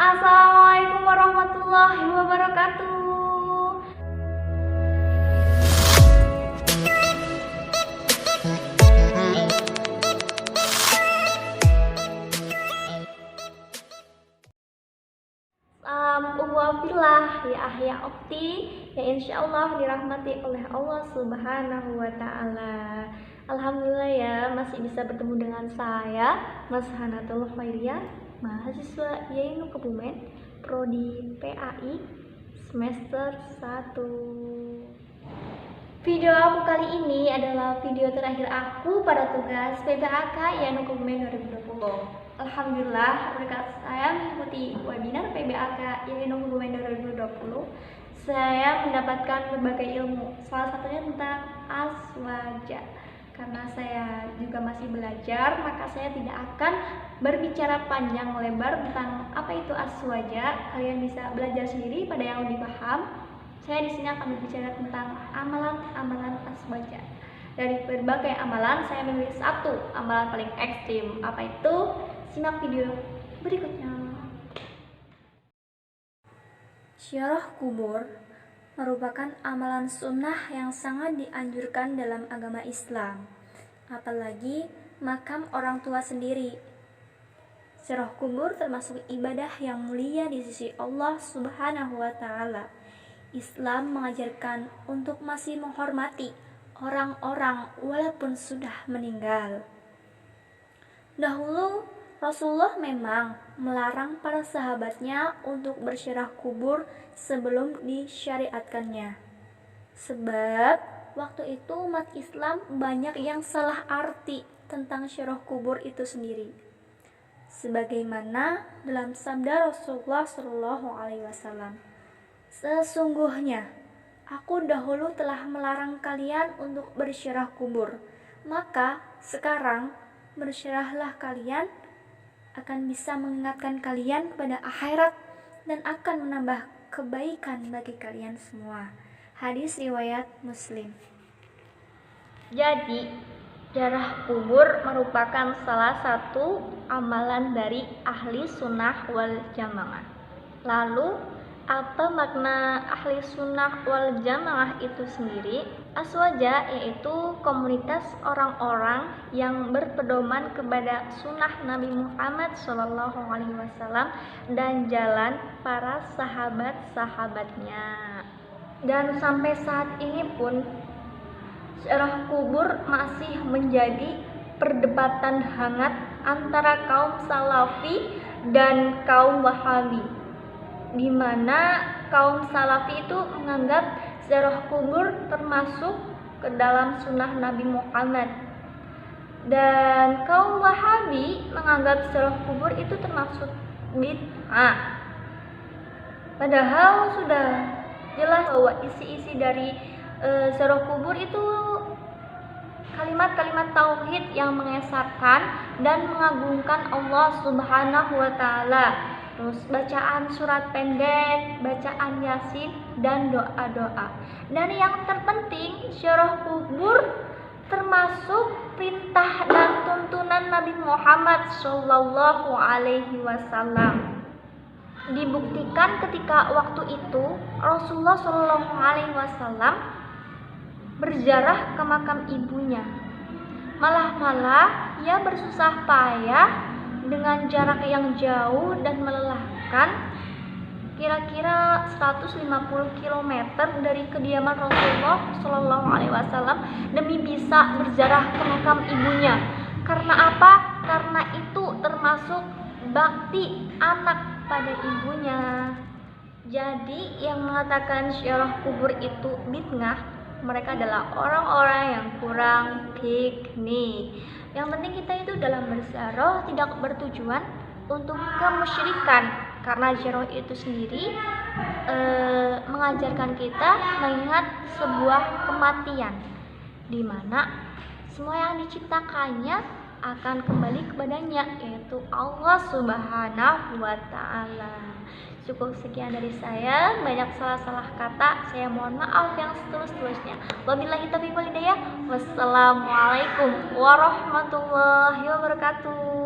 Assalamualaikum warahmatullahi wabarakatuh. Uwafillah ya ahya ukti ya insyaallah dirahmati oleh Allah subhanahu wa ta'ala. Alhamdulillah ya masih bisa bertemu dengan saya Mas Hanatul Khairiyah, mahasiswa YAINU Kebumen, prodi PAI semester 1. Video aku kali ini adalah video terakhir aku pada tugas PBAK YAINU Kebumen 2020. Alhamdulillah berkat saya mengikuti webinar PBAK YAINU Kebumen 2020, saya mendapatkan berbagai ilmu, salah satunya tentang aswaja. Karena saya juga masih belajar, maka saya tidak akan berbicara panjang lebar tentang apa itu aswaja. Kalian bisa belajar sendiri pada yang lebih paham. Saya di sini akan berbicara tentang amalan-amalan aswaja. Dari berbagai amalan, saya memilih satu amalan paling ekstrim. Apa itu? Simak video berikutnya. Ziarah kubur merupakan amalan sunnah yang sangat dianjurkan dalam agama Islam, apalagi makam orang tua sendiri. Ziarah kubur termasuk ibadah yang mulia di sisi Allah Subhanahu wa Ta'ala. Islam mengajarkan untuk masih menghormati orang-orang walaupun sudah meninggal. Dahulu Rasulullah memang melarang para sahabatnya untuk berziarah kubur sebelum disyariatkannya. Sebab waktu itu umat Islam banyak yang salah arti tentang ziarah kubur itu sendiri. Sebagaimana dalam sabda Rasulullah SAW, "Sesungguhnya aku dahulu telah melarang kalian untuk berziarah kubur, maka sekarang berziarahlah kalian, akan bisa mengingatkan kalian kepada akhirat dan akan menambah kebaikan bagi kalian semua." Hadis riwayat Muslim. Jadi, ziarah kubur merupakan salah satu amalan dari ahli sunnah wal jamaah. Lalu, apa makna ahli sunnah wal jamaah itu sendiri? Aswaja yaitu komunitas orang-orang yang berpedoman kepada sunnah Nabi Muhammad SAW dan jalan para sahabat-sahabatnya. Dan sampai saat ini pun ziarah kubur masih menjadi perdebatan hangat antara kaum Salafi dan kaum Wahabi, di mana kaum Salafi itu menganggap ziarah kubur termasuk ke dalam sunnah Nabi Muhammad, dan kaum Wahabi menganggap ziarah kubur itu termasuk bid'ah. Padahal sudah jelas bahwa isi-isi dari ziarah kubur itu kalimat-kalimat tauhid yang mengesahkan dan mengagungkan Allah Subhanahu wa Ta'ala. Terus bacaan surat pendek, bacaan Yasin, dan doa-doa. Dan yang terpenting, ziarah kubur termasuk perintah dan tuntunan Nabi Muhammad Shallallahu Alaihi Wasallam. Dibuktikan ketika waktu itu Rasulullah Shallallahu Alaihi Wasallam berziarah ke makam ibunya. Malah ia bersusah payah dengan jarak yang jauh dan melelahkan, kira-kira 150 km dari kediaman Rasulullah Shallallahu Alaihi Wasallam demi bisa berziarah ke makam ibunya. Karena apa? Karena itu termasuk bakti anak pada ibunya. Jadi yang mengatakan ziarah kubur itu bid'ah, mereka adalah orang-orang yang kurang piknik. Yang penting kita itu dalam berziarah tidak bertujuan untuk kemusyrikan, karena ziarah itu sendiri mengajarkan kita mengingat sebuah kematian, di mana semua yang diciptakannya akan kembali kepadanya, yaitu Allah Subhanahu wa Ta'ala. Cukup sekian dari saya, banyak salah-salah kata, saya mohon maaf yang setulus-tulusnya. Wabillahi taufiq wal hidayah. Wassalamualaikum warahmatullahi wabarakatuh.